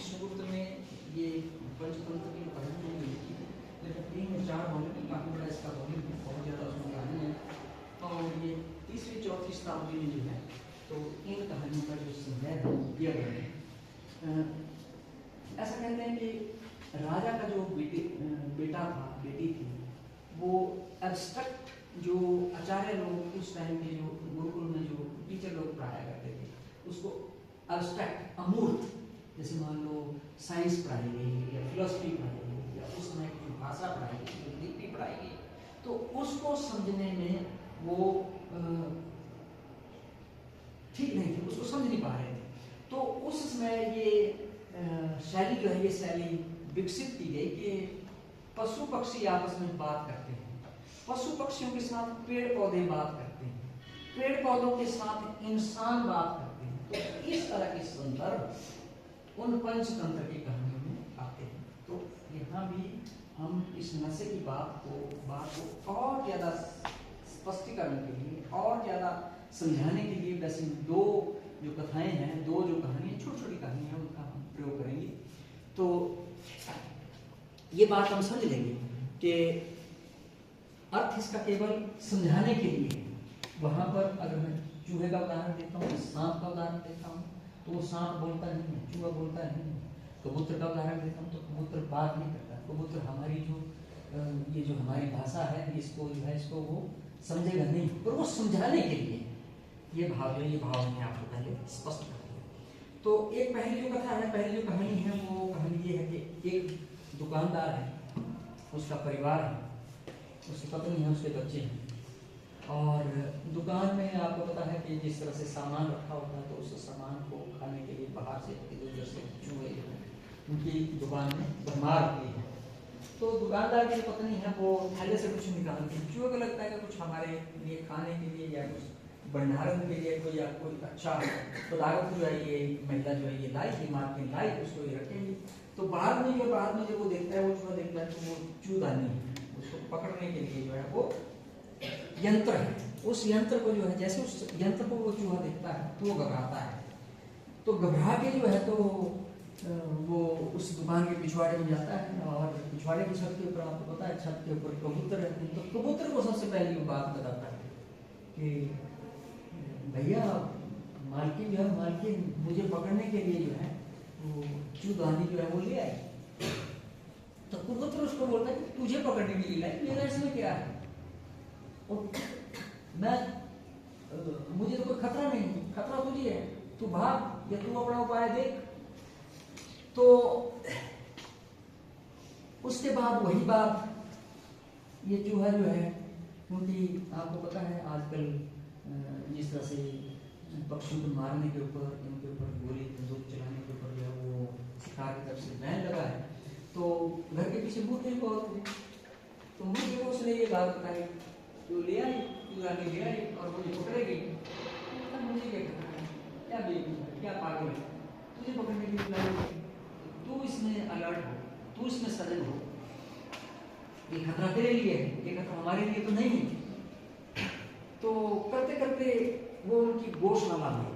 विष्णुगुप्त ने ये पंचतंत्र की कहानी नहीं लिखी थी, लेकिन 3-4 वॉल्यूम में काफ़ी बड़ा इसका वॉल्यूम है, बहुत ज़्यादा उसमें कहानी है। और ये 3वीं-4वीं शताब्दी में जो है तो इन कहानियों का जो संग्रह है दिया गया है। ऐसा कहते हैं कि राजा का जो बेटा था, बेटी थी, वो एब्स्ट्रैक्ट जो आचार्य लोग उस टाइम के जो गुरुकुल में जो टीचर लोग पढ़ाया करते थे, उसको एब्स्ट्रैक्ट अमूर्त, जैसे मान लो साइंस पढ़ाई गई या फिलोसफी पढ़ाई गई या उस समय की भाषा पढ़ाई गई, लिपि पढ़ाई गई, तो उसको समझने में वो ठीक नहीं थे, उसको समझ नहीं पा रहे थे। तो उस समय ये शैली जो है, ये शैली विकसित की गई कि पशु पक्षी आपस में बात करते हैं, पशु पक्षियों के साथ पेड़ पौधे बात करते हैं, पेड़ पौधों के साथ इंसान बात करते हैं। तो इस तरह के संदर्भ उन पंचतंत्र की कहानियों में आते हैं। तो यहाँ भी हम इस नशे की बात को और ज़्यादा स्पष्टीकरण के लिए, और ज़्यादा समझाने के लिए वैसे 2 जो कथाएं हैं, 2 जो कहानियाँ, छोटी छोटी कहानियाँ, उनका हम प्रयोग करेंगे। तो ये बात हम समझ लेंगे कि अर्थ इसका केवल समझाने के लिए है। वहाँ पर अगर मैं चूहे का उदाहरण देता हूँ, सांप का उदाहरण देता हूँ, तो वो सांप बोलता नहीं है, चूहा बोलता नहीं है। कबूतर का उदाहरण देता हूँ तो कबूतर बात नहीं करता। कबूतर हमारी जो ये जो हमारी भाषा है, इसको जो है इसको वो समझेगा नहीं, पर वो समझाने के लिए ये भाव मैं आपको पहले स्पष्ट कर दूँ। तो एक पहली जो कथा है, पहली जो कहानी है, वो कहानी ये है कि एक दुकानदार है, उसका परिवार है, उसकी पत्नी है, उसके बच्चे हैं, और दुकान में आपको पता है कि जिस तरह से सामान रखा होता है, तो उस सामान को खाने के लिए बाहर से इधर से चूहे जो है उनकी दुकान में भरमार होती है। तो दुकानदार की जो पत्नी है वो थैले से कुछ निकालती है, चूहे को लगता है कि कुछ हमारे लिए खाने के लिए या कुछ भंडारण के लिए कोई या कोई अच्छा पदार्थ जो है ये महिला जो है ये लाई, ये मार्केट लाई, उसको ये रखेगी। तो बाद में जब वो देखता है, वो चूहा देखता है तो वो चूदानी है, उसको पकड़ने के लिए जो है वो यंत्र है। उस यंत्र को जो है, जैसे उस यंत्र को वो चूहा देखता है तो वो घबराता है। तो घबरा के जो है तो वो उस दुकान के पिछवाड़े में जाता है, और पिछवाड़े की छत के ऊपर आपको पता है छत के ऊपर कबूतर रहते हैं। तो कबूतर को सबसे पहले वो बात बताता है कि भैया मालकिन जो है, मालकिन मुझे पकड़ने के लिए जो है वो चूदानी जो है वो ले आई। तो कबूतर उसको बोलता है कि तुझे पकड़ने के लिए लाई, मेरा इसमें क्या है, और मैं मुझे तो कोई खतरा नहीं, खतरा तुझे है, तू भाग या तू अपना उपाय देख। तो उसके बाद वही बात ये चूहा जो है, क्योंकि आपको पता है आजकल जिस तरह से पक्षियों को मारने के ऊपर, उनके ऊपर गोली बंदूक चलाने के ऊपर जो है वो सरकार की तरफ से बैन लगा है, तो घर के पीछे मुर्गे बहुत थे। तो मुर्गे को उसने ये बात बताई, तो ले आई, चूरानी ले आई और मुझे पकड़ेगी। मुझे क्या करना, क्या बेवकूफ, क्या पागल है, तुझे पकड़ने के लिए लाई, तू इसमें अलर्ट हो, तू इसमें सजग हो, ये खतरा तेरे लिए है, ये खतरा हमारे लिए तो नहीं है। तो करते करते वो उनकी गौशाला में,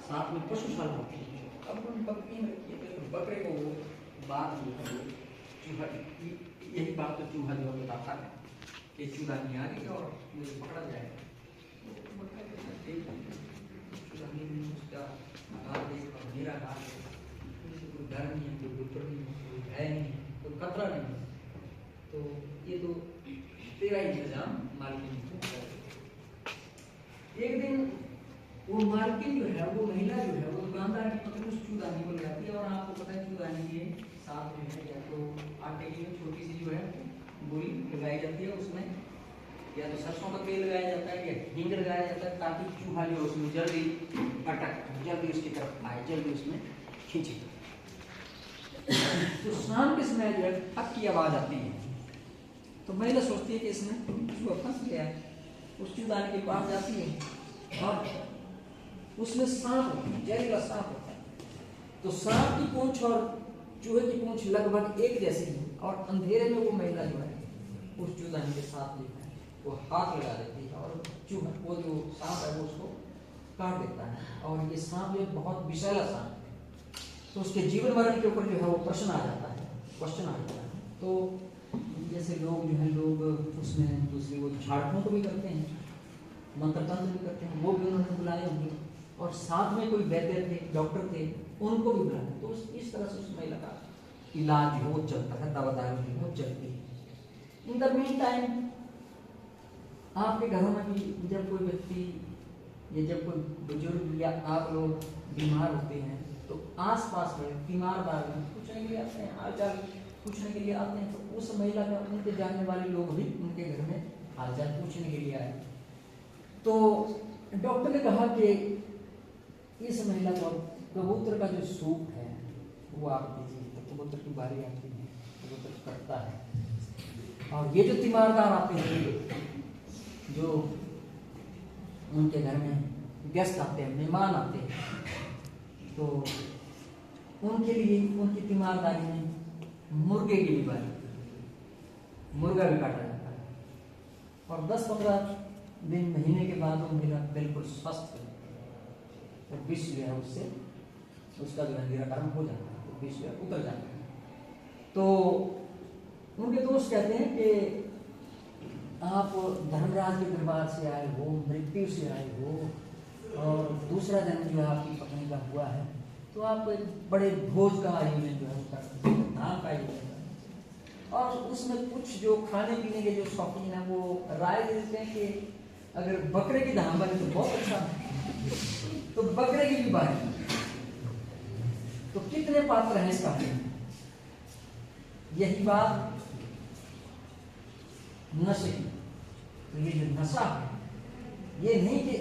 साथ में पशुशाला होती है, अब उन बकरी में रखी है, तो बकरे को वो बात चूहा, यही बात तो चूहा जो बताता है कि चूदानी आ गई और मुझे पकड़ा जाएगा। चूदानी में उसका आकार देख और मेरा आकार देख, कोई डर नहीं है, कोई डुपर नहीं है, कोई भय नहीं है, कोई खतरा नहीं है, तो ये तो तेरा इंतजाम मालकिन को। एक दिन वो मालकिन जो है, वो महिला जो है, वो दुकानदार की पत्नी उस चूदानी को ले आती है, और आपको पता है चूदानी के साथ जो है या तो आटे की छोटी सी जो है गोली लगाई जाती है, उसमें या तो सरसों का तेल लगाया जाता है या हींग लगाया जाता है, ताकि चूहा जो उसमें जल्दी अटक, जल्दी उसकी तरफ आए, जल्दी उसमें खींचे। तो शाम के समय जो है ठक की आवाज आती है, तो महिला सोचती है कि इसमें चूहा फंस गया है, उस चूदानी के पास जाती है और उसमें सांप होता है, जहरीला सांप होता है। तो सांप की पूंछ और चूहे की पूंछ लगभग एक जैसी है, और अंधेरे में वो महिला जो है उस चूदानी के साथ जो है वो हाथ लगा देती है, और चूहा, वो जो सांप है वो उसको काट देता है। और ये सांप जो बहुत विषैला सांप है, तो उसके जीवन मरण के ऊपर जो है वो प्रश्न आ जाता है, क्वेश्चन आ जाता है। तो जैसे लोग जो है लोग उसमें दूसरी वो झाड़फूंक को भी करते हैं, मंत्र तंत्र भी करते हैं, वो भी उन्होंने बुलाए होंगे, और साथ में कोई वैद्य थे, डॉक्टर थे, उनको भी बुलाया। तो इस तरह से उस महिला का इलाज हो चलता है, दवा दारू हो चलती है। इन द मीन टाइम आपके घरों में भी जब कोई व्यक्ति या जब कोई बुजुर्ग या आप लोग बीमार होते हैं तो आसपास में तीमारदार में पूछने के लिए आते हैं, हालचाल पूछने के लिए आते हैं। तो उस महिला का उनके जानने वाले लोग भी उनके घर में हालचाल पूछने के लिए आए। तो डॉक्टर ने कहा कि इस महिला को कबूतर का जो सूप है वो आप दीजिए। तो कबूतर की बारी आती है, कबूतर कटता है, और ये जो तीमारदार आते हैं, जो उनके घर में गेस्ट आते हैं, मेहमान आते हैं, तो उनके लिए उनकी तीमारदारी में मुर्गे की भी बारी, मुर्गा भी काटा जाता है, और 10-15 दिन महीने के बाद वो महिला बिल्कुल स्वस्थ है, तो विष जो है उससे उसका जो है निराकरण हो जाता है, तो विष उतर जाता है। तो उनके दोस्त कहते हैं कि आप धर्मराज के दरबार से आए हो, मृत्यु से आए हो, और दूसरा जन्म जो है आपकी पत्नी का हुआ है, तो आप बड़े भोज का आयोजन जो है वो करते हैं, धाम का आयोजन करते हैं, और उसमें कुछ जो खाने पीने के जो शौकीन है वो राय देते हैं कि अगर बकरे की धाम बने तो बहुत अच्छा है। तो बकरे की भी बारी, तो कितने पात्र हैं इसका? यही बात नशे की। तो ये जो नशा है, ये नहीं कि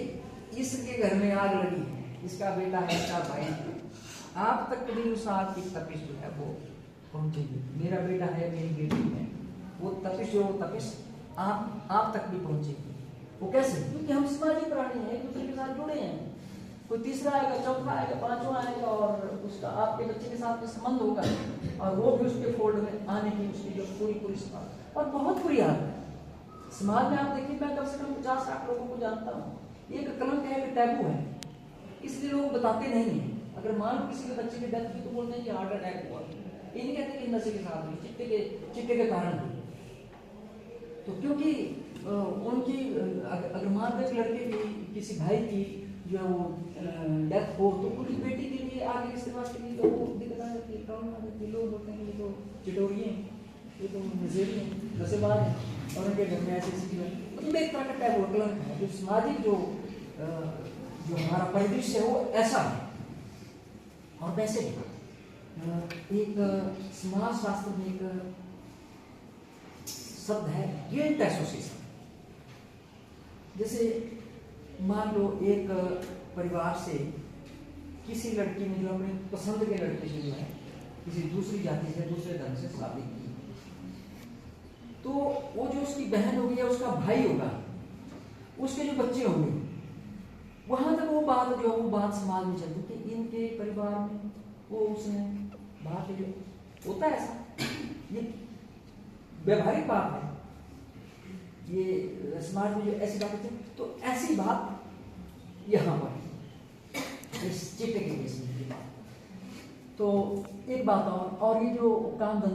इसके घर में आग लगी है, इसका बेटा है, इसका भाई है, आप तक कभी उस आग की तपिश जो है वो पहुंचेगी। मेरा बेटा है, मेरी बेटी है, वो तपिश जो तपिश आप तक भी पहुंचेगी। वो कैसे? क्योंकि हम सामाजिक प्राणी हैं, एक दूसरे के साथ जुड़े हैं। कोई तीसरा आएगा, चौथा आएगा, पांचवा आएगा, और उसका आपके बच्चे के साथ में संबंध होगा, और वो भी उसके फोल्ड में आने की उसकी जो पूरी समाज, और बहुत बुरी हालत है समाज में। आप देखिए, मैं कम से कम 50-60 लोगों को जानता हूँ, एक कलंक है, एक टैबू है, इसलिए लोग बताते नहीं है। अगर मान लो किसी के बच्चे की डेथ की तो बोलते हैं कि हार्ट अटैक हुआ, ये नहीं कहते कि नशे के साथ हुई, चिट्टे के कारण हुई। तो क्योंकि उनकी अगर मान लो लड़के की किसी भाई की जो वो डेथ हो, तो उनकी बेटी के लिए आगे इसके पास के लिए तो वो दिक्कत आ जाती है, प्रॉब्लम आ जाती है। लोग बोलते हैं ये तो चिटोरी हैं, ये तो नशेड़ी हैं, नशेबाज हैं, और उनके घर में ऐसी चीजें मतलब एक तरह का टैबू कलंक है। जो सामाजिक जो हमारा परिदृश्य है वो ऐसा है। और वैसे एक समाज शास्त्र में एक शब्द है गिल्ट एसोसिएशन। जैसे मान लो एक परिवार से किसी लड़की ने जो अपनी पसंद के लड़के से जो है किसी दूसरी जाति से, दूसरे धर्म से शादी की, तो वो जो उसकी बहन होगी या उसका भाई होगा, उसके जो बच्चे होंगे, वहां तक वो बात समाज में चलती कि इनके परिवार में वो उसने बात होता है ऐसा। ये व्यवहारिक बात है, ये समाज में जो ऐसी बात होती है, तो ऐसी बात यहाँ पर इस चिट्टे के केस में। तो एक बात और ये जो काम धंधा